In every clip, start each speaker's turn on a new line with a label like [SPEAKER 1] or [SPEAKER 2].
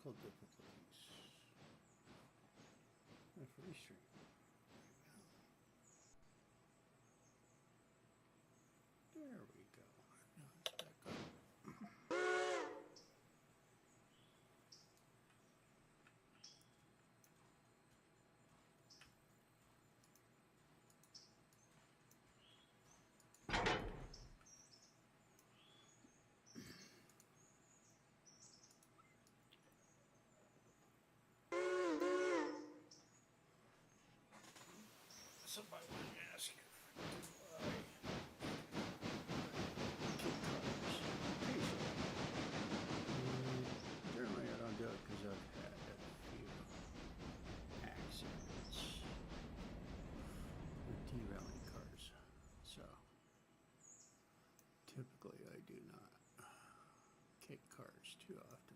[SPEAKER 1] technical difficulties. A free stream. There we go. Now it's back up. Somebody wanted to ask you, generally I don't do it because I've had a few accidents with derailing cars, so typically I do not kick cars too often.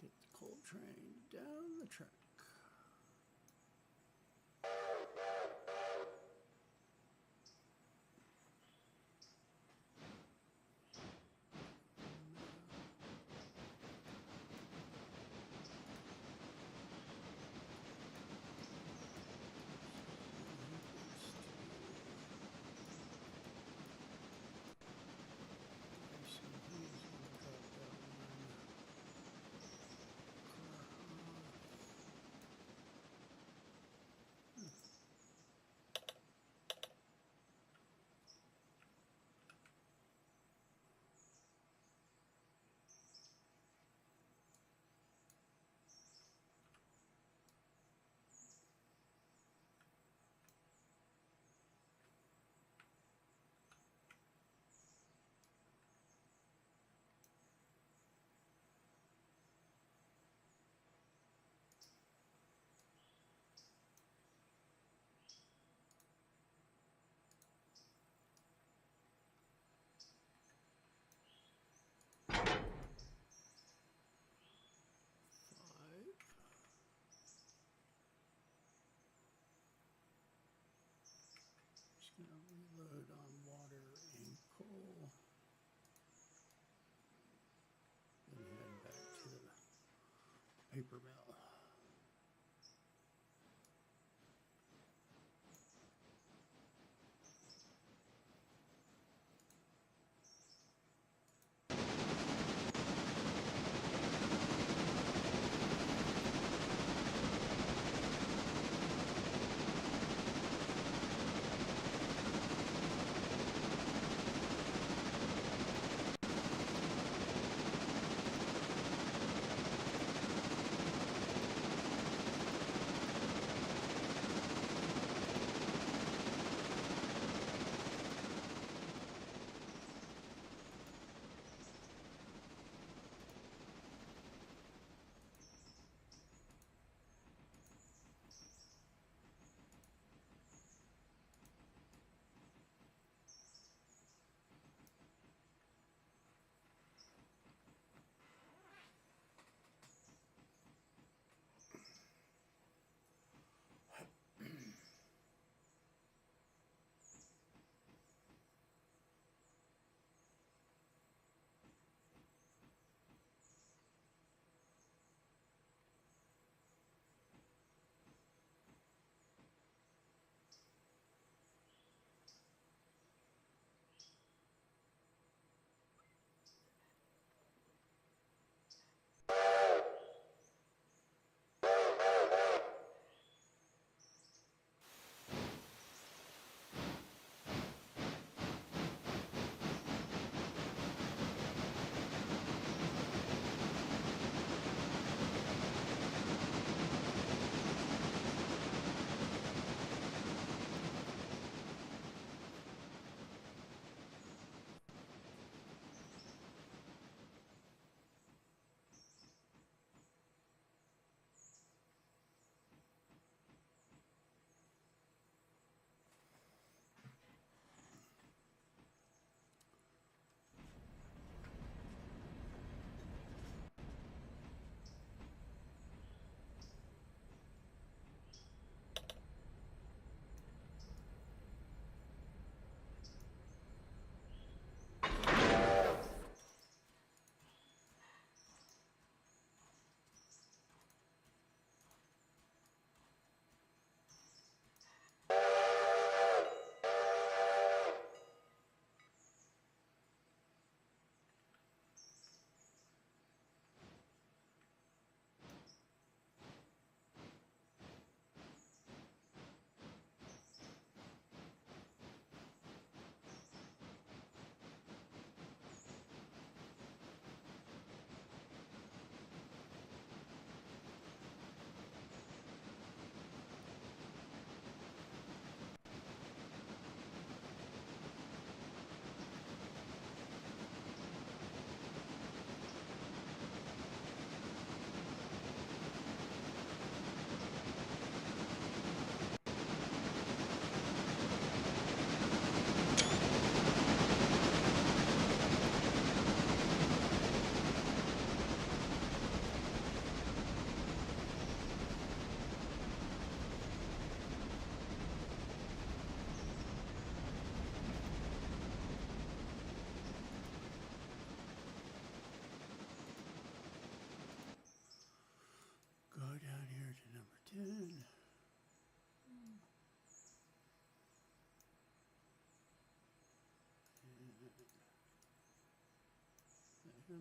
[SPEAKER 1] Get the coal train down the track. Just going to reload on water and coal. Then head back to the paper mill.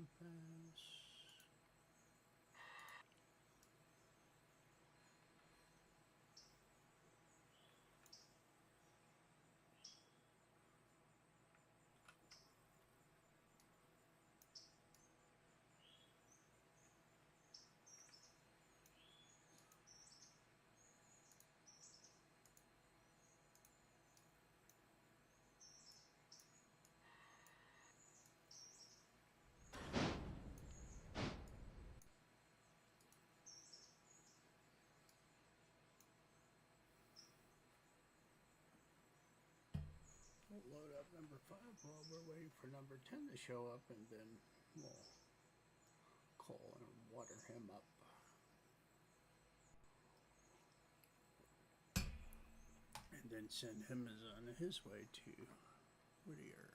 [SPEAKER 1] compass. We'll load up number 5 while we're waiting for number 10 to show up, and then we'll call and water him up. And then send him on his way to Whittier.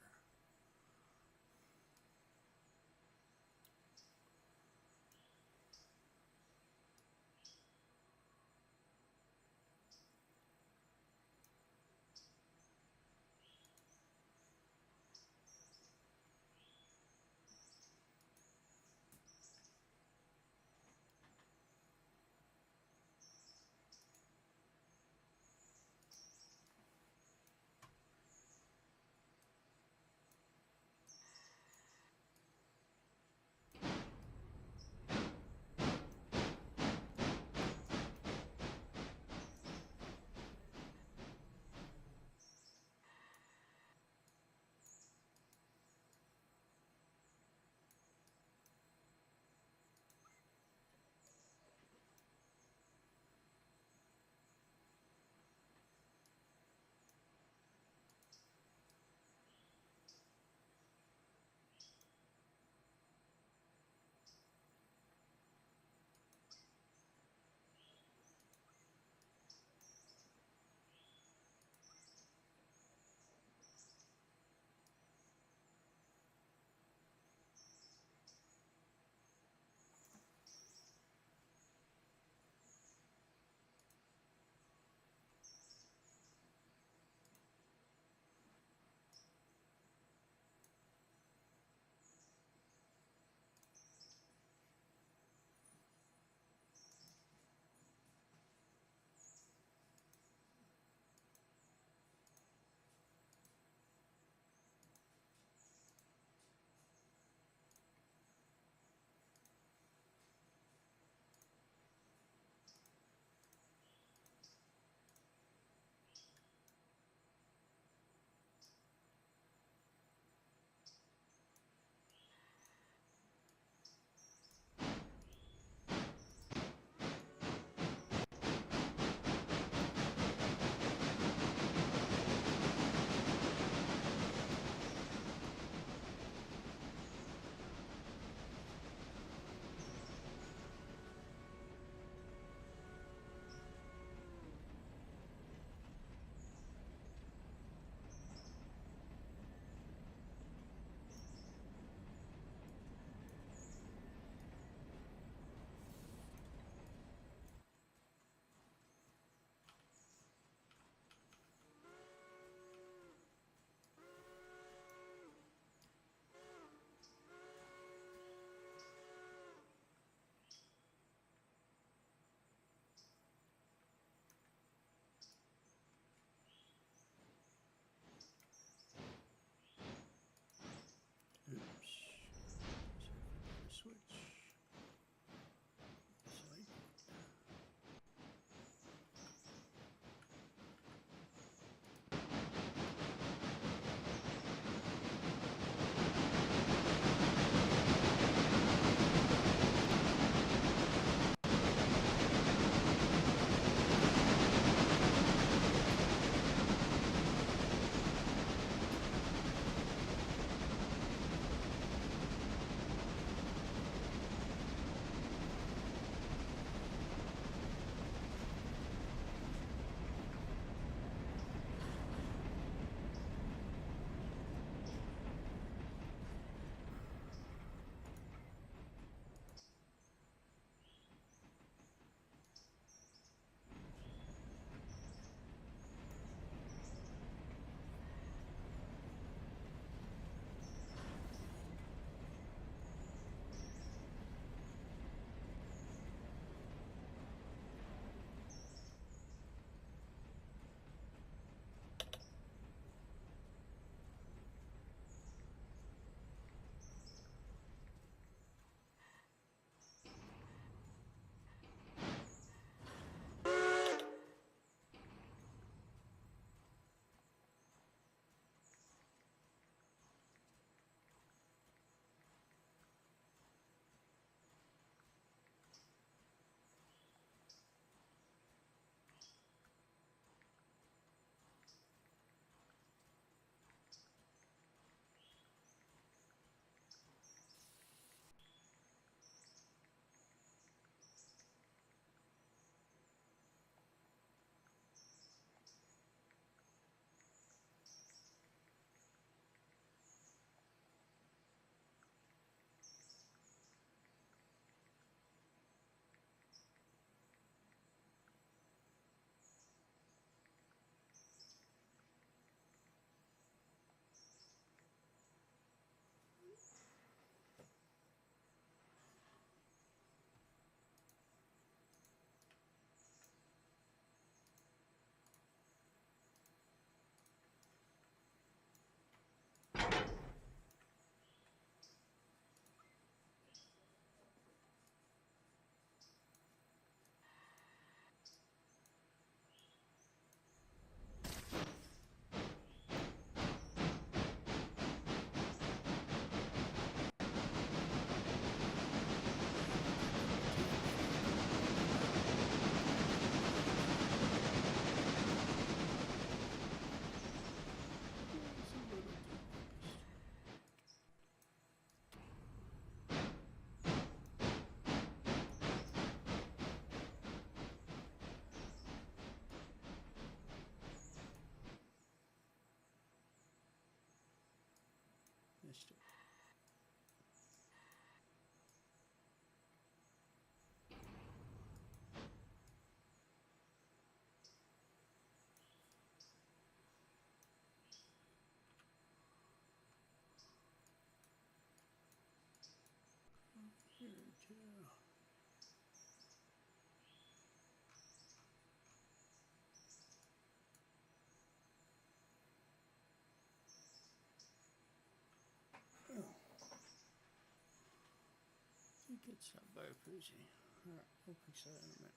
[SPEAKER 1] It's not Biofuzi. Alright, we'll fix that in a minute.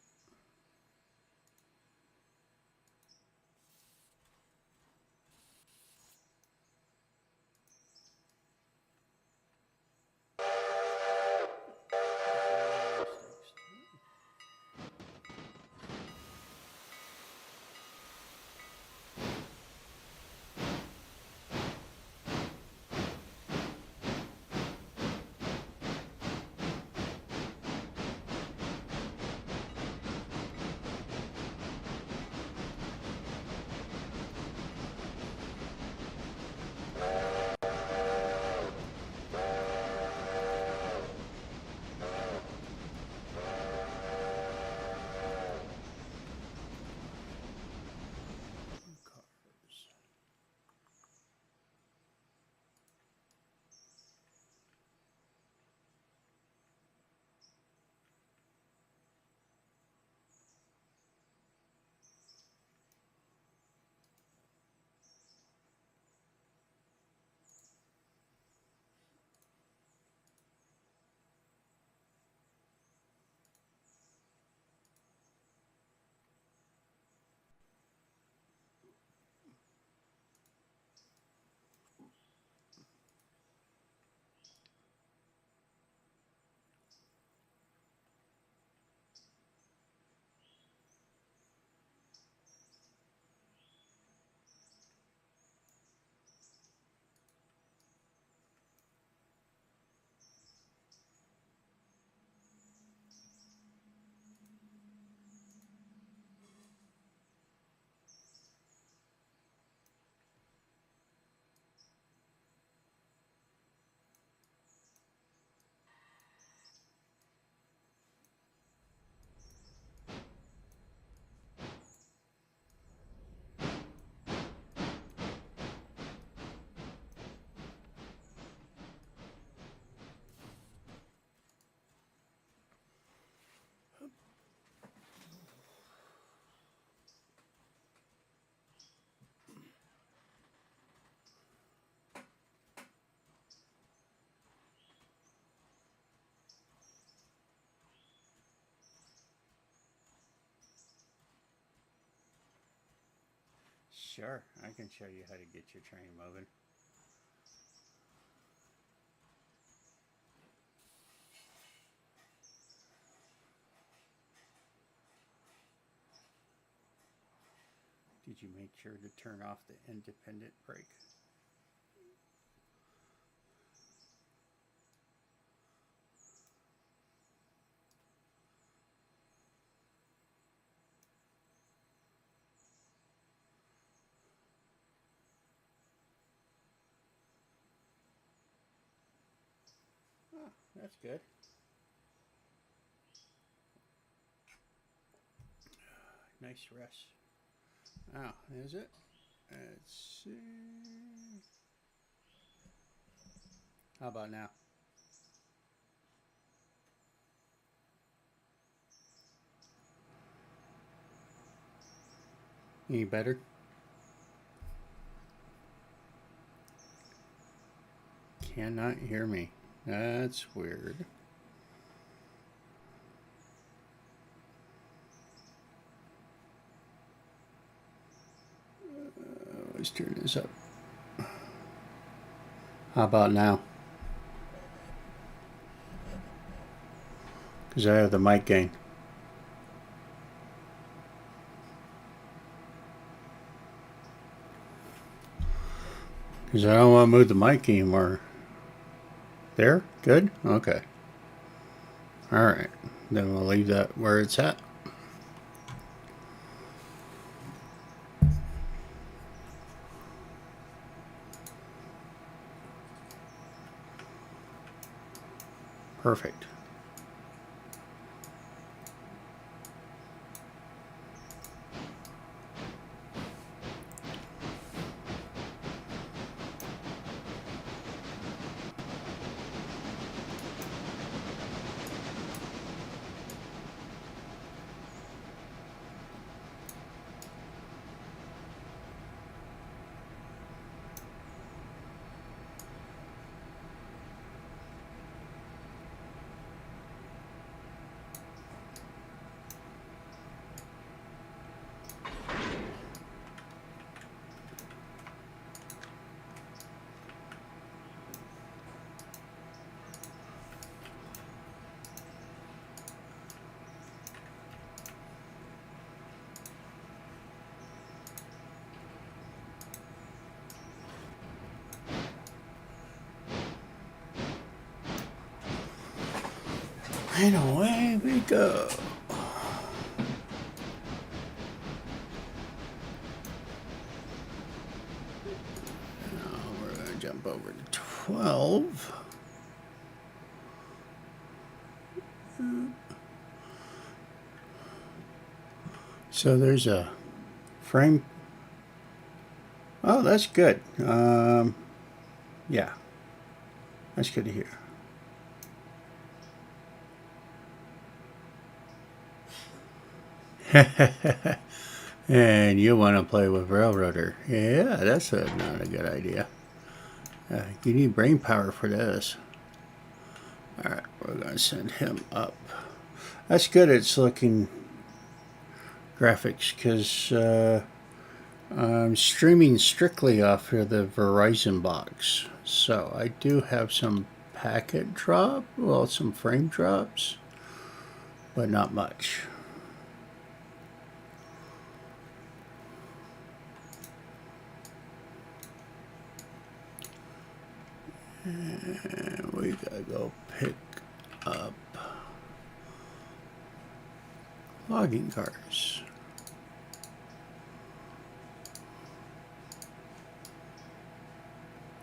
[SPEAKER 1] Sure, I can show you how to get your train moving. Did you make sure to turn off the independent brake? Oh, that's good. Nice rest. Oh, is it? Let's see. How about now? Any better? Cannot hear me. That's weird. Let's turn this up. How about now? Because I have the mic gain. Because I don't want to move the mic anymore. There? Good? Okay. Alright. Then we'll leave that where it's at. Perfect. And away we go. Now we're going to jump over to 12. So there's a frame. Oh, that's good. Yeah, that's good to hear. And you want to play with Railroader. Yeah, that's not a good idea. You need brain power for this. Alright, we're going to send him up. That's good, it's looking graphics, because I'm streaming strictly off of the Verizon box. So I do have some packet drop, well, some frame drops, but not much. And we gotta go pick up logging cars.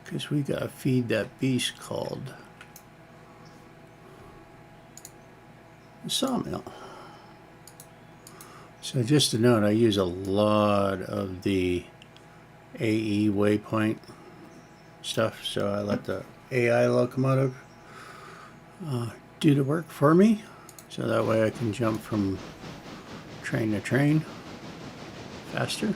[SPEAKER 1] Because we gotta feed that beast called the sawmill. So just a note, I use a lot of the AE waypoint stuff, so I let the AI locomotive do the work for me, so that way I can jump from train to train faster.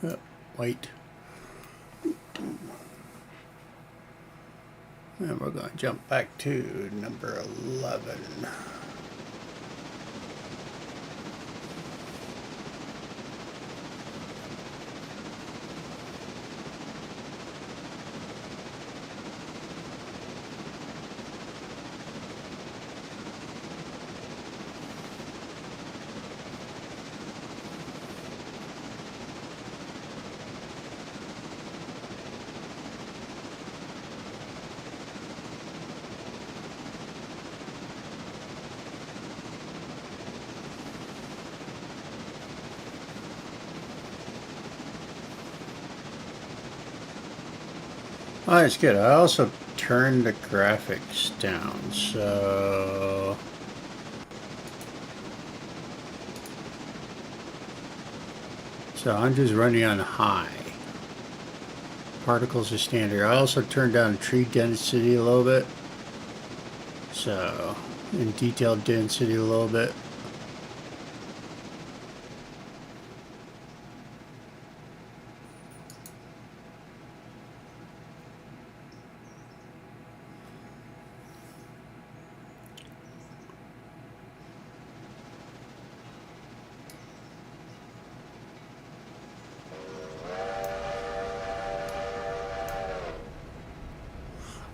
[SPEAKER 1] Oh, wait. And we're going to jump back to number 11. Oh, that's good. I also turned the graphics down, so I'm just running on high. Particles are standard. I also turned down tree density a little bit, so and detail density a little bit.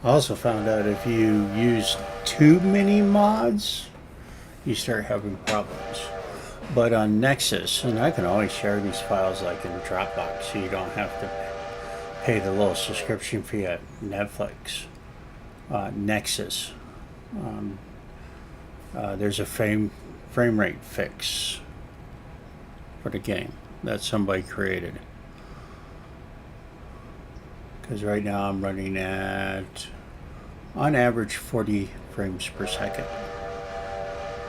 [SPEAKER 1] I also found out if you use too many mods, you start having problems. But on Nexus, and I can always share these files like in Dropbox, so you don't have to pay the little subscription fee at Netflix. Nexus, there's a frame rate fix for the game that somebody created. Because right now I'm running at, on average, 40 frames per second.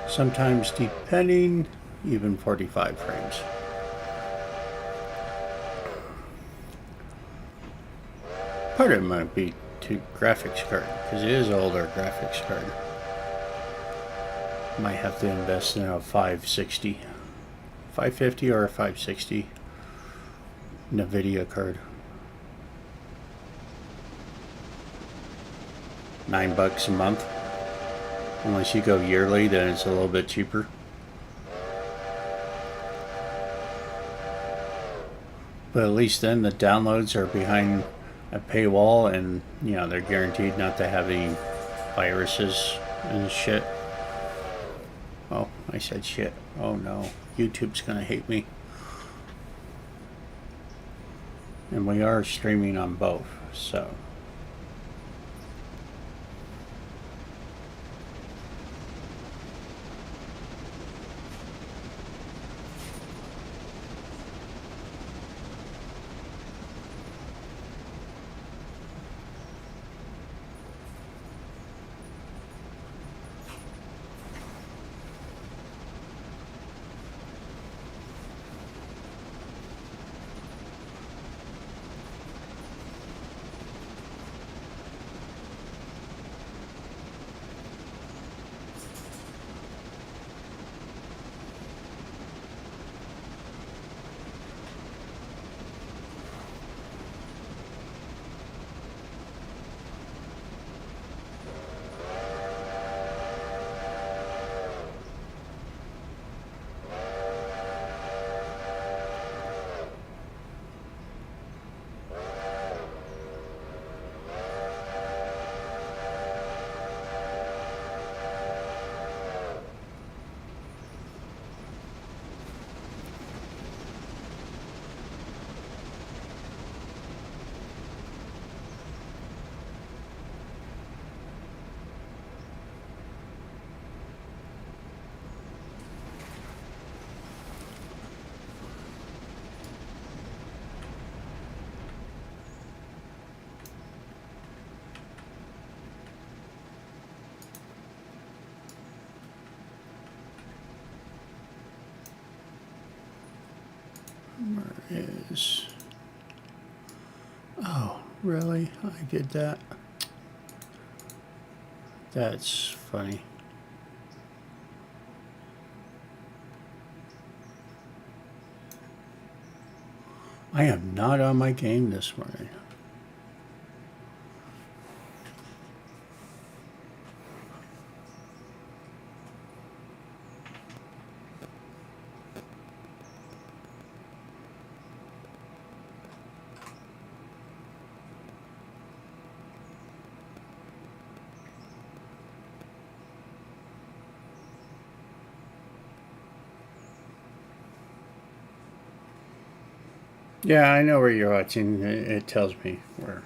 [SPEAKER 1] Sometimes, depending, even 45 frames. Part of it might be to graphics card, because it is an older graphics card. Might have to invest in a 550 or a 560 NVIDIA card. $9 a month. Unless you go yearly, then it's a little bit cheaper. But at least then the downloads are behind a paywall, and you know they're guaranteed not to have any viruses and shit. Oh, I said shit. Oh no, YouTube's gonna hate me. And we are streaming on both, so. Where is... Oh, really? I did that? That's funny. I am not on my game this morning. Yeah, I know where you're watching. It tells me where.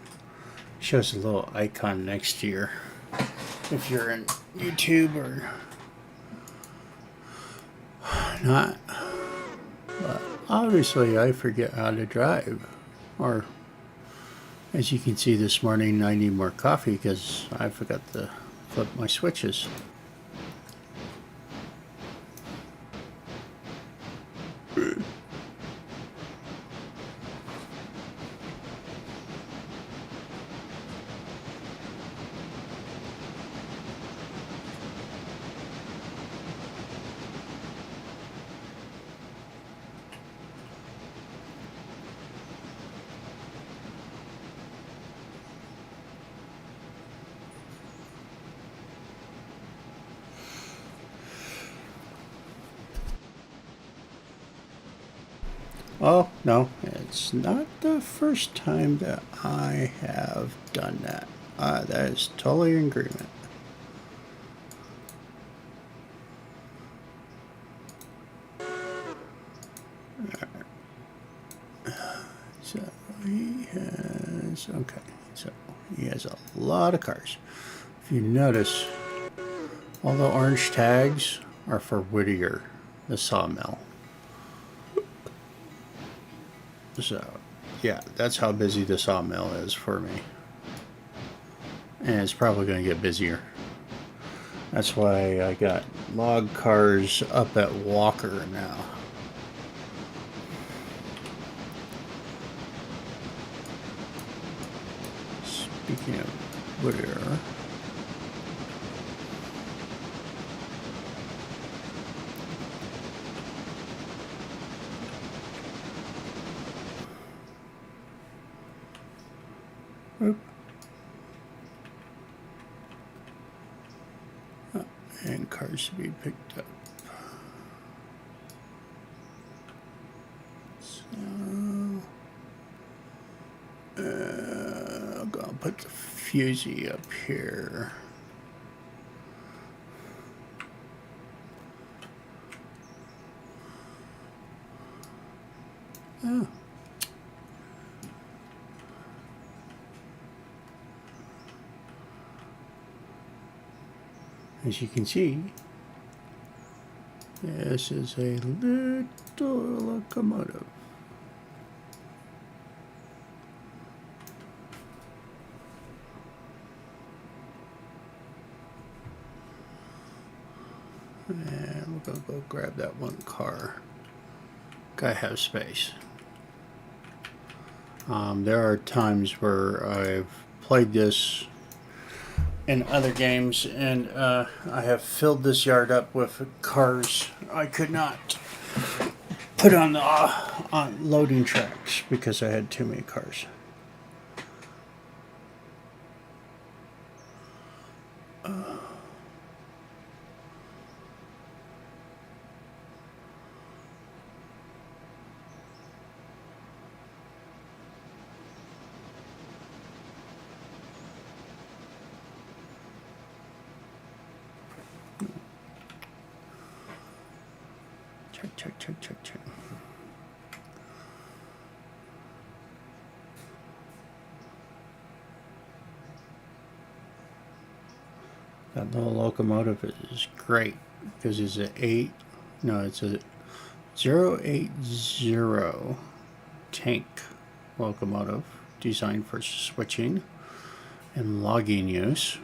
[SPEAKER 1] Shows a little icon next to your, if you're in YouTube or not. But obviously, I forget how to drive. Or, as you can see this morning, I need more coffee because I forgot to flip my switches. Oh, no, it's not the first time that I have done that. That is totally in agreement. So he has, okay, so he has a lot of cars. If you notice, all the orange tags are for Whittier, the sawmill. So, yeah, that's how busy the sawmill is for me. And it's probably going to get busier. That's why I got log cars up at Walker now. Speaking of Whittier... Oop. Oh, and cars to be picked up. So, I'm going to put the fusee up here. Oh. as you can see, this is a little locomotive. And we're going to go grab that one car. Gotta have space. There are times where I've played this in other games, and I have filled this yard up with cars I could not put on the on loading tracks because I had too many cars. Check. That little locomotive is great because it's a 080 tank locomotive designed for switching and logging use.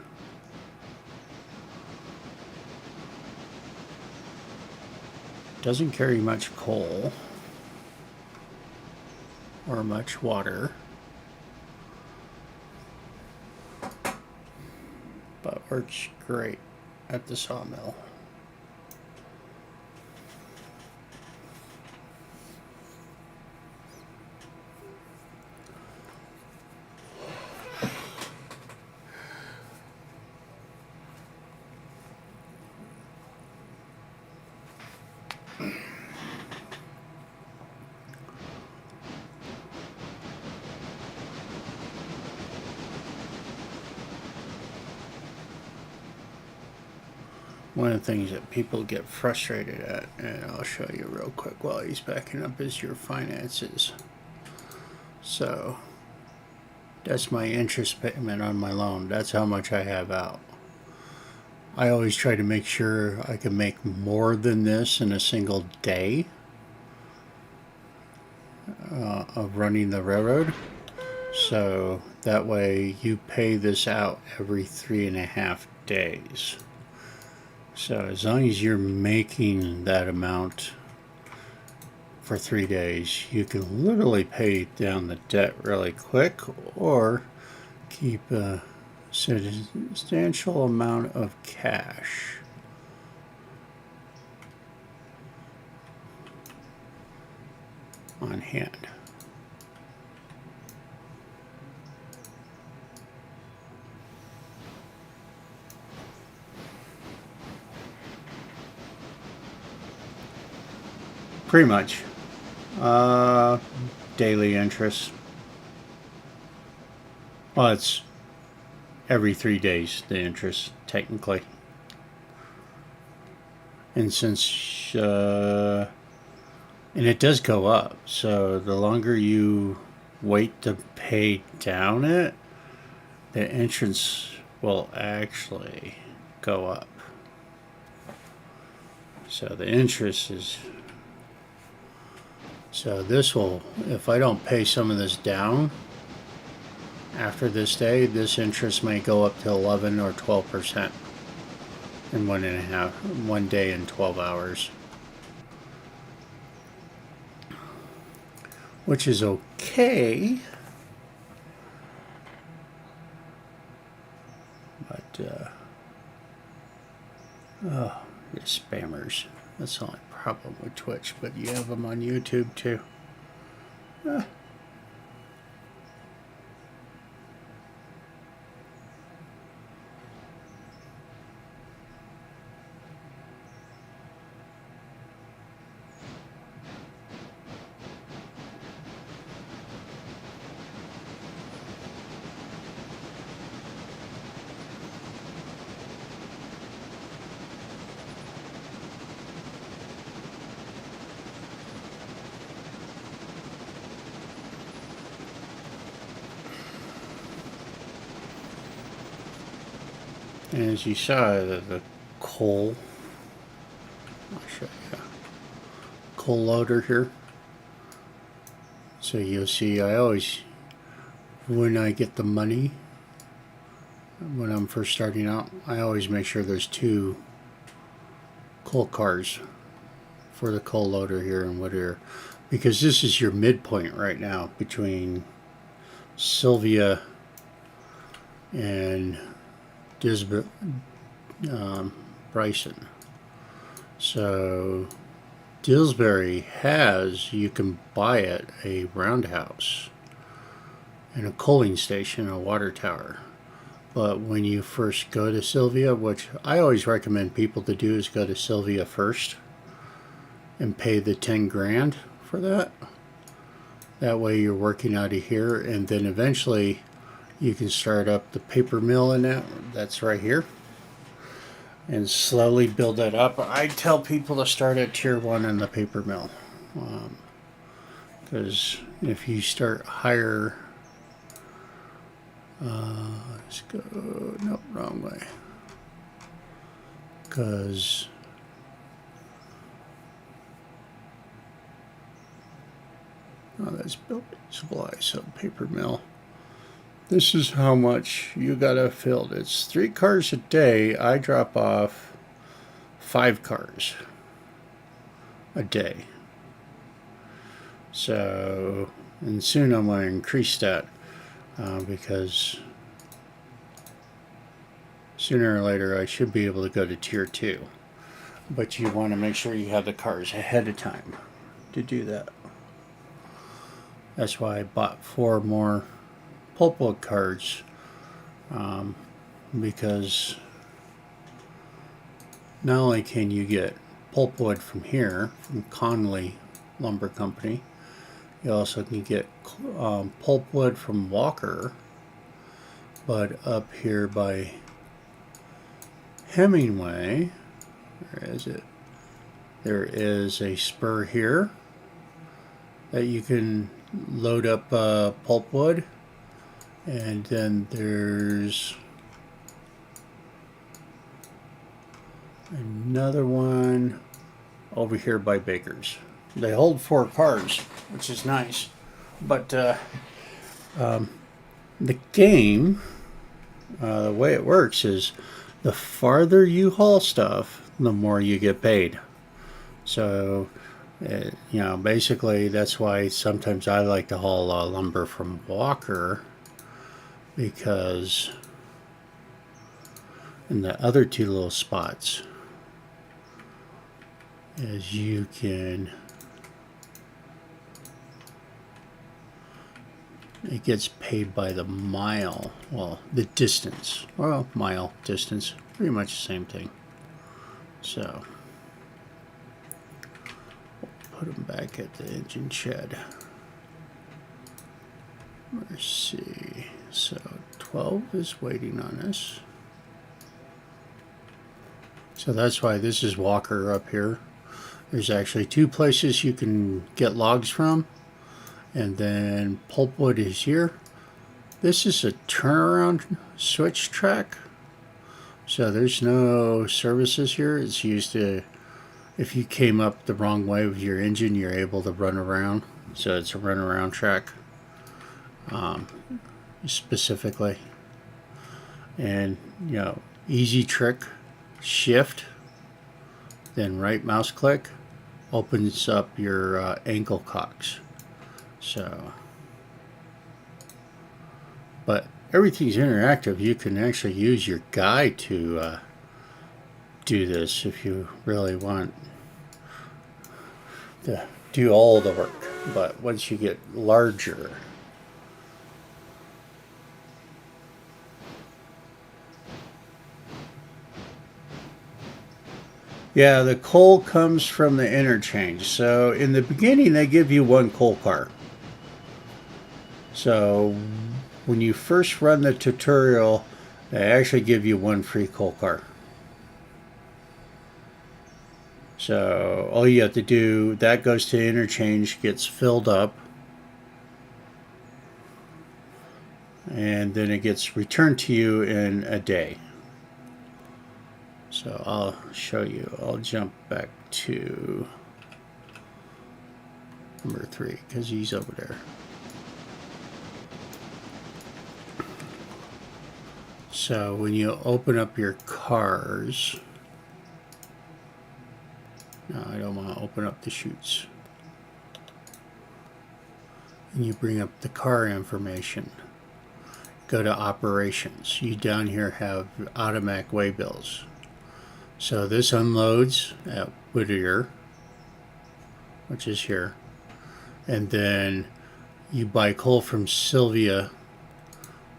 [SPEAKER 1] Doesn't carry much coal or much water, but works great at the sawmill. One of the things that people get frustrated at, and I'll show you real quick while he's backing up, is your finances. So that's my interest payment on my loan. That's how much I have out. I always try to make sure I can make more than this in a single day of running the railroad. So that way you pay this out every 3.5 days. So as long as you're making that amount for 3 days, you can literally pay down the debt really quick, or keep a substantial amount of cash. On hand. Pretty much. Daily interest. Well, it's every 3 days, the interest, technically. And since, and it does go up, so the longer you wait to pay down it, the interest will actually go up. So the interest is, so this will, if I don't pay some of this down after this day, this interest may go up to 11 or 12% in 1 day and 12 hours. Which is okay. But, oh, the spammers. That's the only problem with Twitch, but you have them on YouTube too. And as you saw, the coal. I'll show you. Coal loader here. So you'll see I always, when I get the money, when I'm first starting out, I always make sure there's 2 coal cars for the coal loader here in Whittier, because this is your midpoint right now between Sylvia and Bryson. So Dillsbury has, you can buy it, a roundhouse and a coaling station, a water tower. But when you first go to Sylvia, which I always recommend people to do, is go to Sylvia first and pay the 10 grand for that. That way you're working out of here, and then eventually you can start up the paper mill in that's right here, and slowly build that up. I tell people to start at tier 1 in the paper mill, because if you start higher, let's go, nope, wrong way, because that's building supply, so paper mill. This is how much you gotta fill. It's 3 cars a day. I drop off 5 cars a day. So, and soon I'm going to increase that because sooner or later I should be able to go to tier 2. But you want to make sure you have the cars ahead of time to do that. That's why I bought 4 more pulpwood cards, because not only can you get pulpwood from here, from Conley Lumber Company, you also can get pulpwood from Walker, but up here by Hemingway, where is it? There is a spur here that you can load up pulpwood. And then there's another one over here by Baker's. They hold 4 cars, which is nice. But the game, the way it works is the farther you haul stuff, the more you get paid. So, you know, basically that's why sometimes I like to haul lumber from Walker, because in the other 2 little spots is you can, it gets paid by the mile, well, the distance, well, mile, distance, pretty much the same thing. So we'll put them back at the engine shed. Let's see. So 12 is waiting on us. So that's why this is Walker up here. There's actually 2 places you can get logs from. And then pulpwood is here. This is a turnaround switch track. So there's no services here. It's used to, if you came up the wrong way with your engine, you're able to run around. So it's a run around track. Specifically, and you know, easy trick, shift, then right mouse click opens up your ankle cocks. So, but everything's interactive. You can actually use your guide to do this if you really want to do all the work. But once you get larger, yeah, the coal comes from the interchange. So in the beginning, they give you 1 coal car. So when you first run the tutorial, they actually give you 1 free coal car. So all you have to do, that goes to interchange, gets filled up, and then it gets returned to you in a day. So I'll show you. I'll jump back to number 3 because he's over there. So when you open up your cars, no, I don't want to open up the chutes. And you bring up the car information. Go to operations. You down here have automatic waybills. So this unloads at Whittier, which is here. And then you buy coal from Sylvia,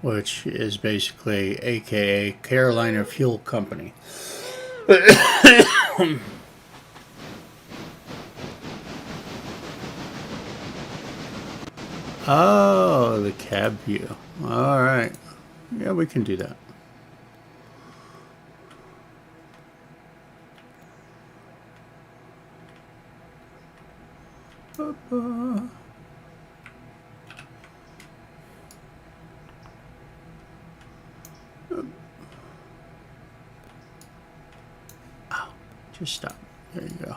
[SPEAKER 1] which is basically AKA Carolina Fuel Company. Oh, the cab view. All right. Yeah, we can do that. Oh, just stop. There you go.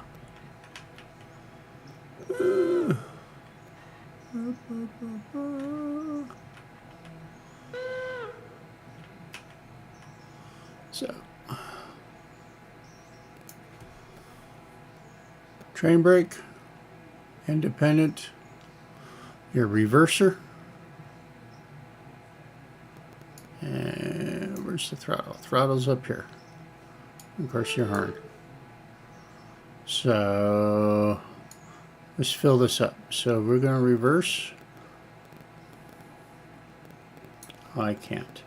[SPEAKER 1] So, train brake, independent, your reverser, and where's the throttle? Throttle's up here. Of course, your horn. So, let's fill this up. So we're going to reverse. Oh, I can't.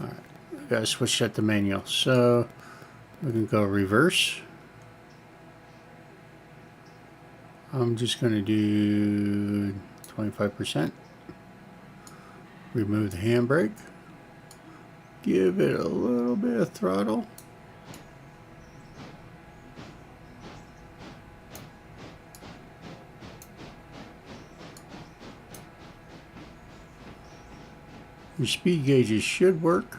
[SPEAKER 1] All right, I got to switch that to manual. So we can go reverse. I'm just going to do 25%. Remove the handbrake. Give it a little bit of throttle. Your speed gauges should work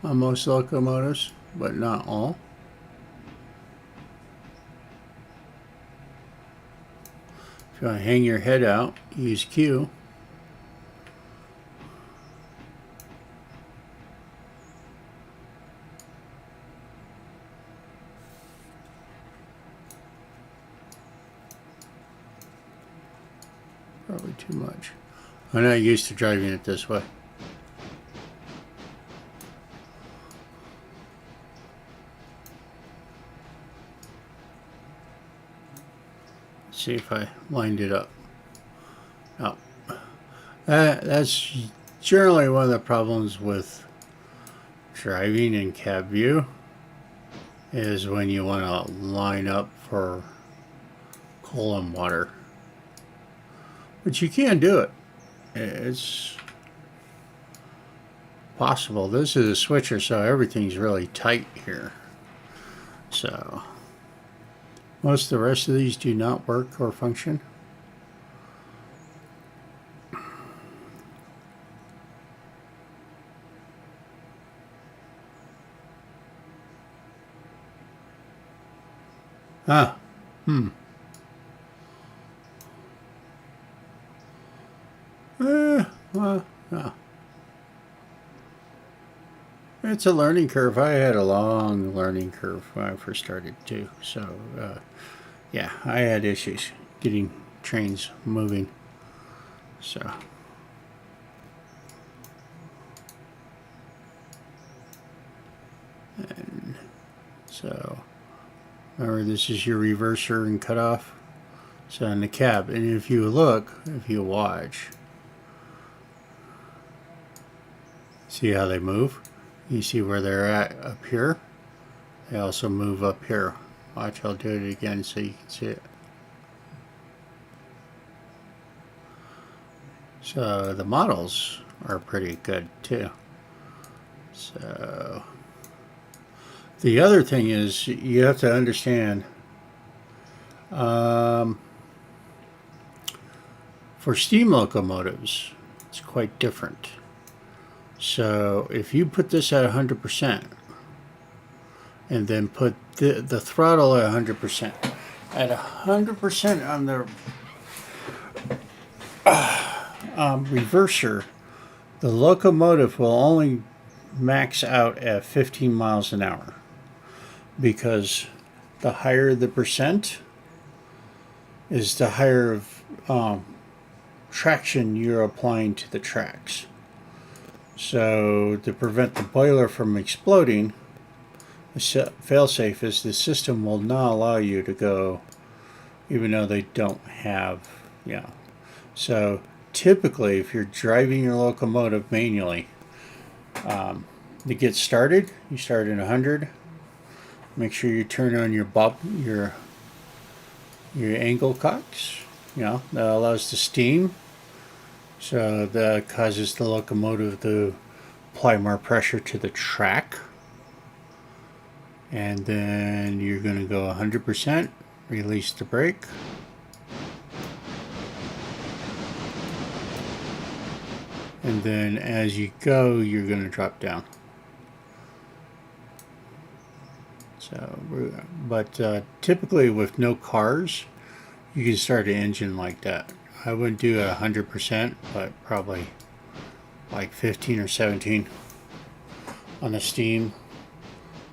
[SPEAKER 1] on most locomotives, but not all. If you want to hang your head out, use Q. Probably too much. I'm not used to driving it this way. Let's see if I lined it up. Oh. That's generally one of the problems with driving in cab view is when you want to line up for coal and water. But you can do it. It's possible. This is a switcher, so everything's really tight here. So most of the rest of these do not work or function. Well, no. It's a learning curve. I had a long learning curve when I first started too. So, yeah, I had issues getting trains moving. So, and so, remember this is your reverser and cutoff. So in the cab, and if you look, if you watch, see how they move? You see where they're at up here? They also move up here. Watch, I'll do it again so you can see it. So the models are pretty good too. So the other thing is you have to understand for steam locomotives, it's quite different. So if you put this at 100%, and then put the throttle at 100%. At 100% on the reverser, the locomotive will only max out at 15 miles an hour, because the higher the percent is, the higher traction you're applying to the tracks. So to prevent the boiler from exploding, the failsafe is the system will not allow you to go, even though they don't have, So typically, if you're driving your locomotive manually, to get started, you start at 100. Make sure you turn on your angle cocks. That allows the steam, so that causes the locomotive to apply more pressure to the track. And then you're going to go 100%, release the brake. And then as you go, you're going to drop down. So, but typically with no cars, you can start an engine like that. I wouldn't do it 100%, but probably like 15 or 17 on the steam,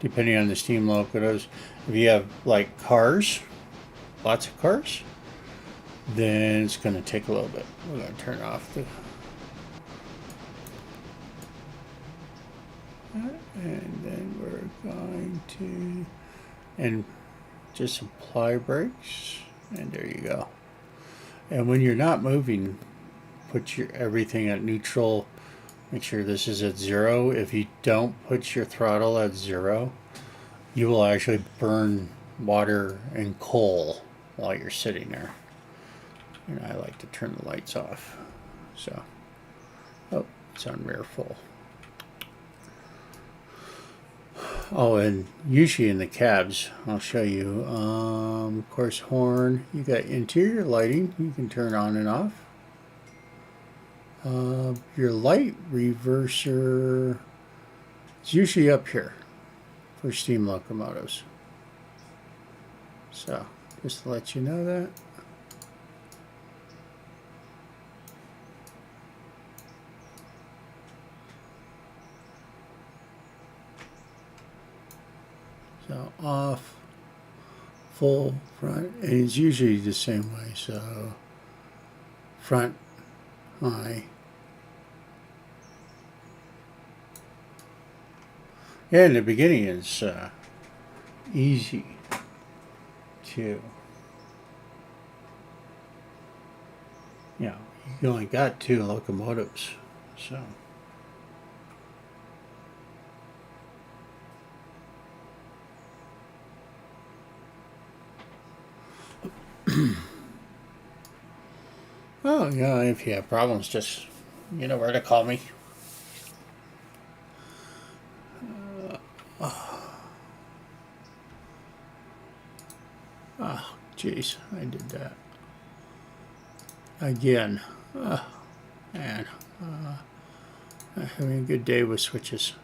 [SPEAKER 1] depending on the steam locomotives. If you have like cars, lots of cars, then it's going to take a little bit. We're going to turn off the... And then we're going to... And just apply brakes. And there you go. And when you're not moving, put everything at neutral. Make sure this is at 0. If you don't put your throttle at 0, you will actually burn water and coal while you're sitting there. And I like to turn the lights off. So, oh, it's on rear full. Oh, and usually in the cabs, I'll show you, of course, horn. You got interior lighting you can turn on and off. Your light reverser is usually up here for steam locomotives. So, just to let you know that. So off, full, front, and it's usually the same way. So front, high. Yeah, in the beginning it's easy to, you only got 2 locomotives, so. Oh, yeah, if you have problems, just, you know where to call me. Oh, jeez, I did that. Again. Oh, man. I'm having a good day with switches.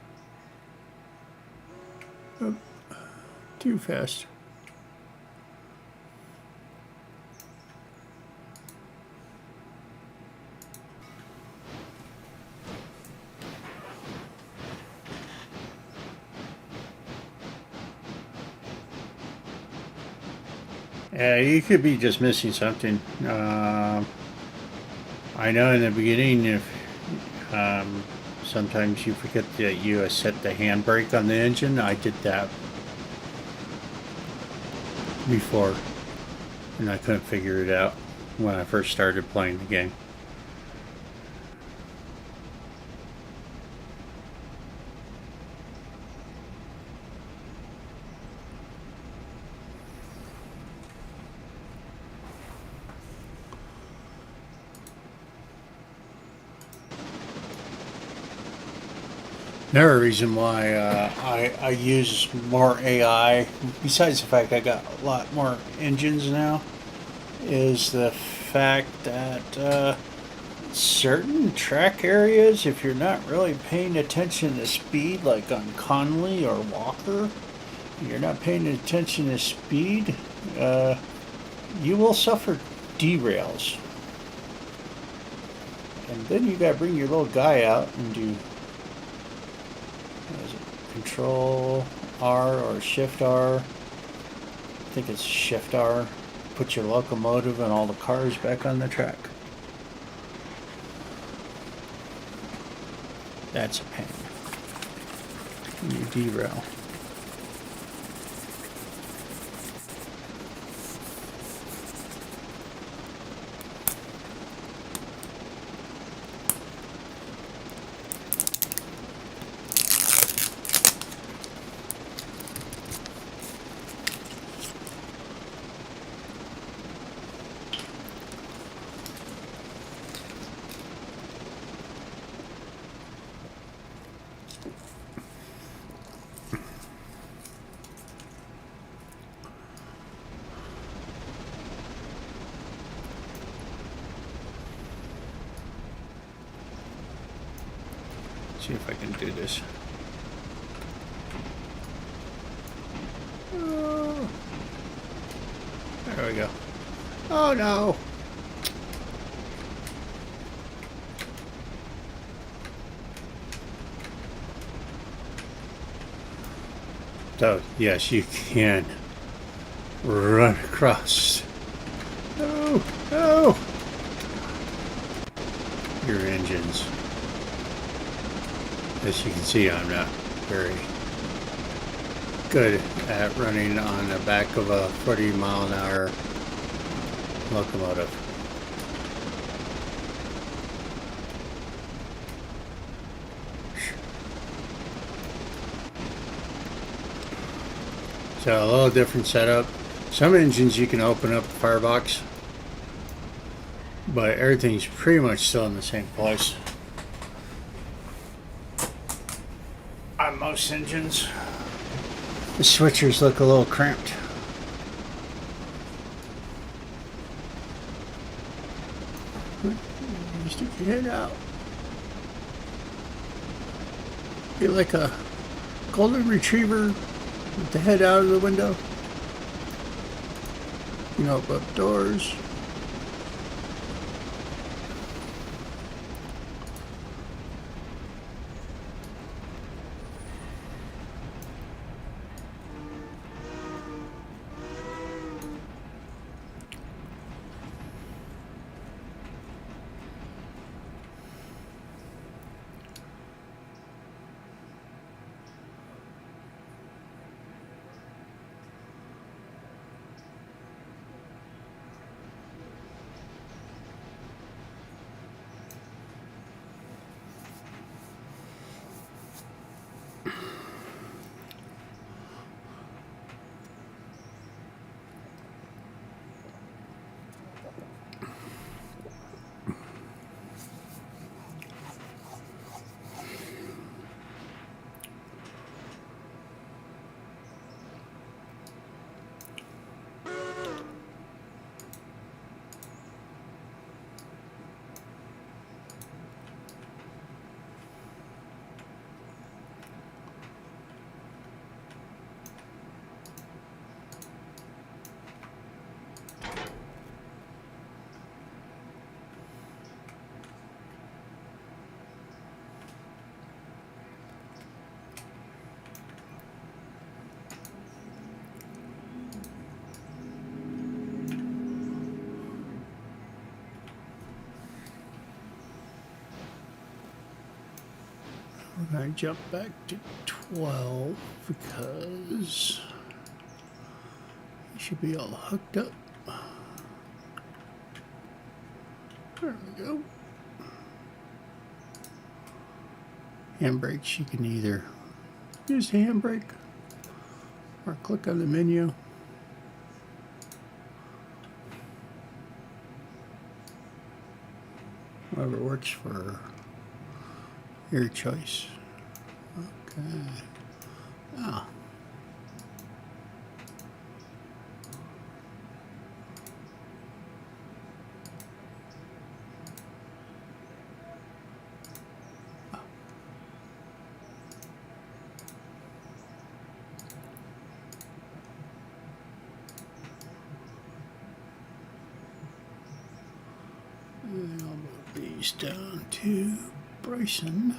[SPEAKER 1] Oh, too fast. You could be just missing something. I know in the beginning, if sometimes you forget that you set the handbrake on the engine. I did that before, and I couldn't figure it out when I first started playing the game. Another reason why I use more AI, besides the fact I got a lot more engines now, is the fact that certain track areas, if you're not really paying attention to speed, like on Conley or Walker, you're not paying attention to speed, you will suffer derails. And then you gotta bring your little guy out and do, what is it, Control R or Shift R. I think it's Shift R. Put your locomotive and all the cars back on the track. That's a pain. When you derail. See if I can do this. Oh, there we go. Oh no! So, yes, you can run across. No! No! Your engines. As you can see, I'm not very good at running on the back of a 40-mile-an-hour locomotive. So a little different setup. Some engines you can open up the firebox, but everything's pretty much still in the same place. On most engines, the switchers look a little cramped. You stick your head out. You're like a golden retriever with the head out of the window. You know, above doors. We're going to jump back to 12 because you should be all hooked up. There we go. Handbrakes, you can either use the handbrake or click on the menu. Whatever works for your choice. Okay. Ah. these down to Bryson.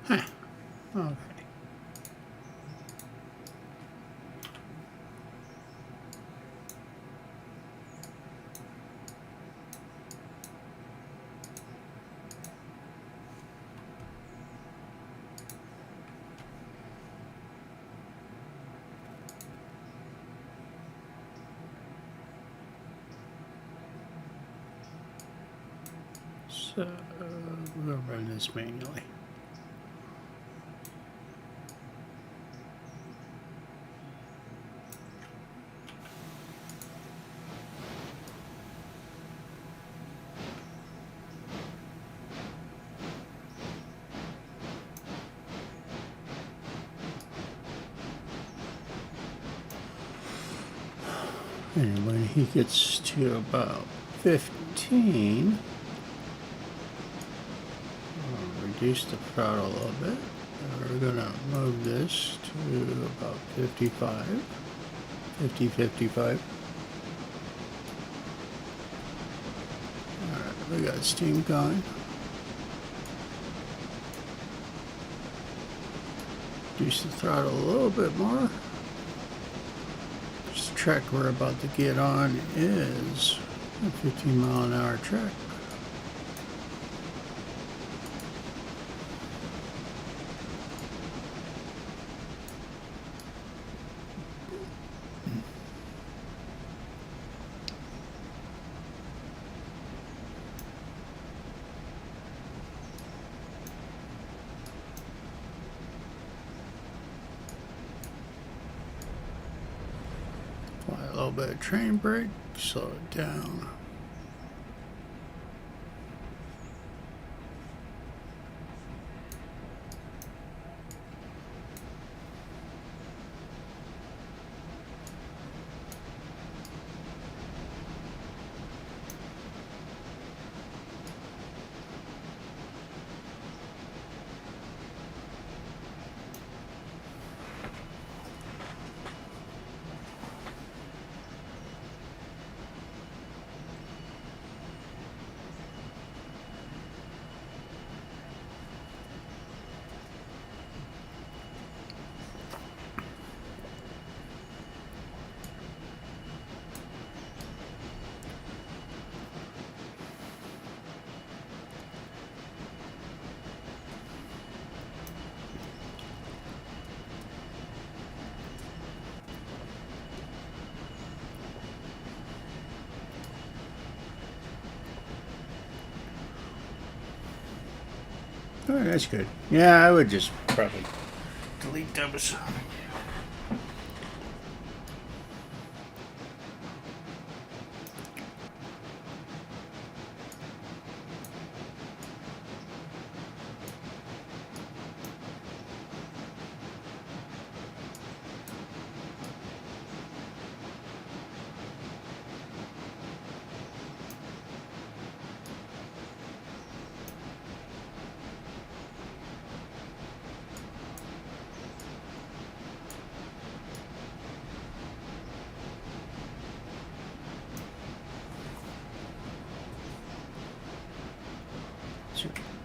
[SPEAKER 1] Huh. Okay. So we'll run this manually. And when he gets to about 15, we'll reduce the throttle a little bit. We're going to move this to about 55, 50, 55. All right, we got steam going. Reduce the throttle a little bit more. This track we're about to get on is a 15-mile-an-hour track. Apply a little bit of train brake, slow it down. Oh, that's good. Yeah, I would just probably delete those.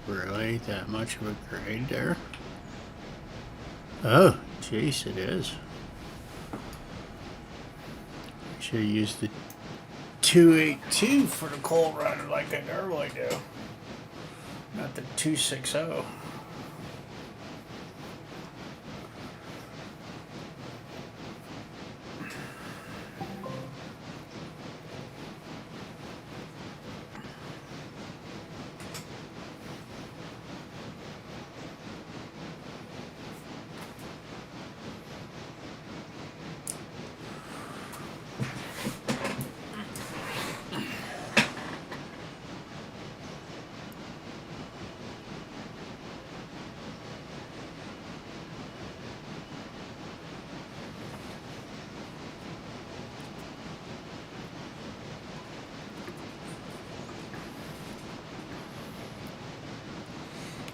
[SPEAKER 1] Really that much of a grade there? Oh, jeez, it is. I should have used the 282 for the coal rider like I normally do. Not the 260.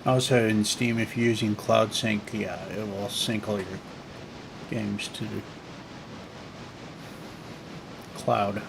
[SPEAKER 1] Also in Steam, if you're using Cloud Sync, yeah, it will sync all your games to the cloud.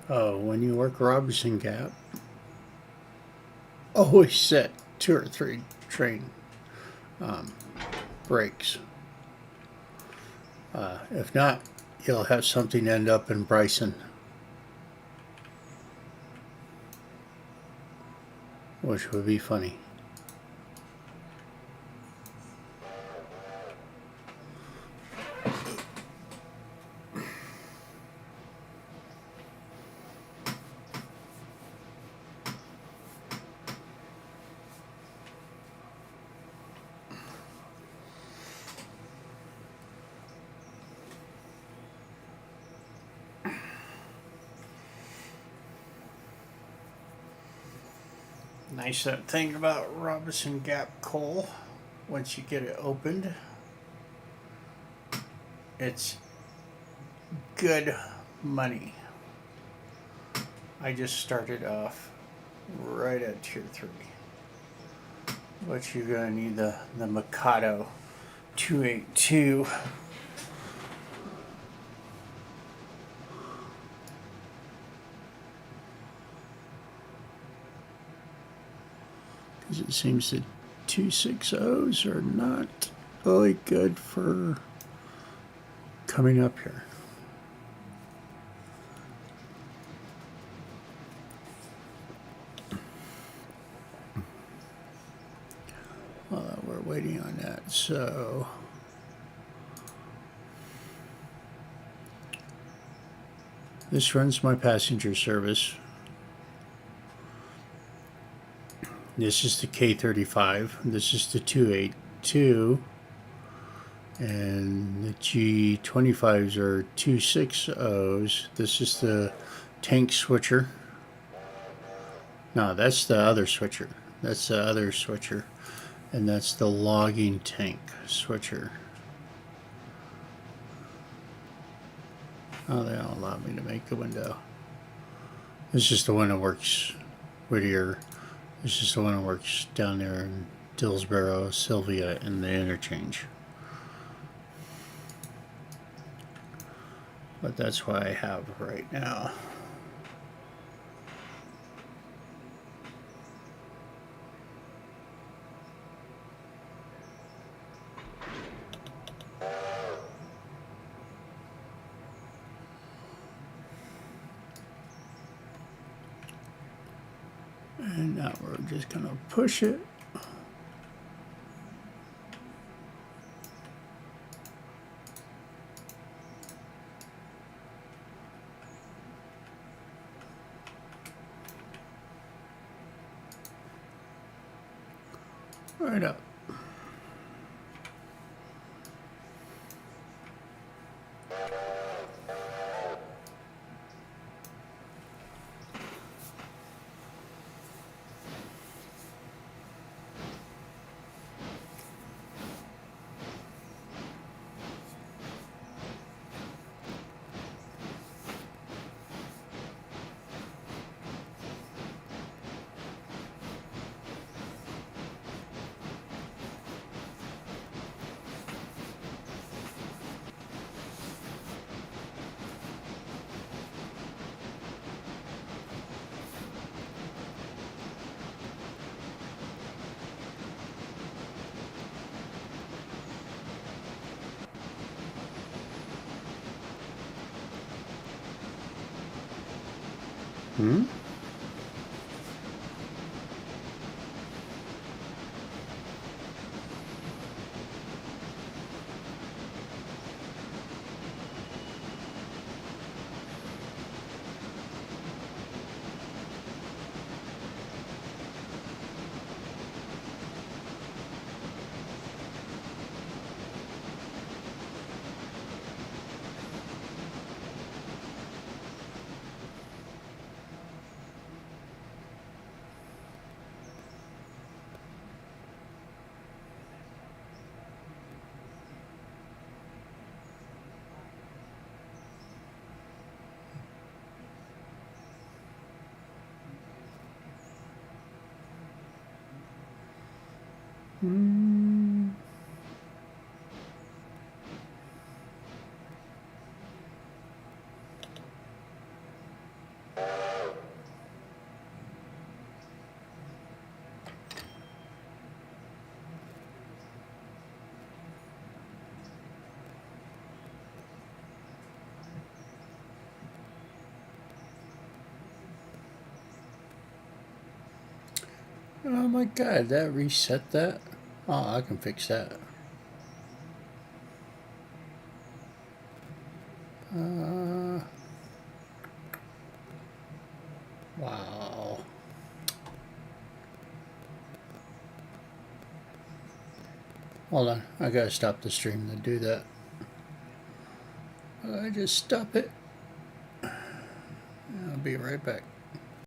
[SPEAKER 1] Oh, when you work Robinson Gap, always set 2 or 3 train breaks. If not, you'll have something end up in Bryson, which would be funny. Nice thing about Robinson Gap coal, once you get it opened, it's good money. I just started off right at tier 3. But you're gonna need the Mikado 282. Because it seems that 260s are not really good for coming up here. Well, we're waiting on that, so this runs my passenger service. This is the K35. This is the 282. And the G25s are 260s. This is the tank switcher. No, that's the other switcher. That's the other switcher. And that's the logging tank switcher. Oh, they don't allow me to make the window. This is the one that works with your... This is the one that works down there in Dillsboro, Sylvia, in the interchange. But that's what I have right now. And now we're just going to push it. Right up. Hmm? Hmm. Oh my god, that reset that? Oh, I can fix that. Wow. Hold on, I gotta stop the stream to do that. I just stop it. I'll be right back.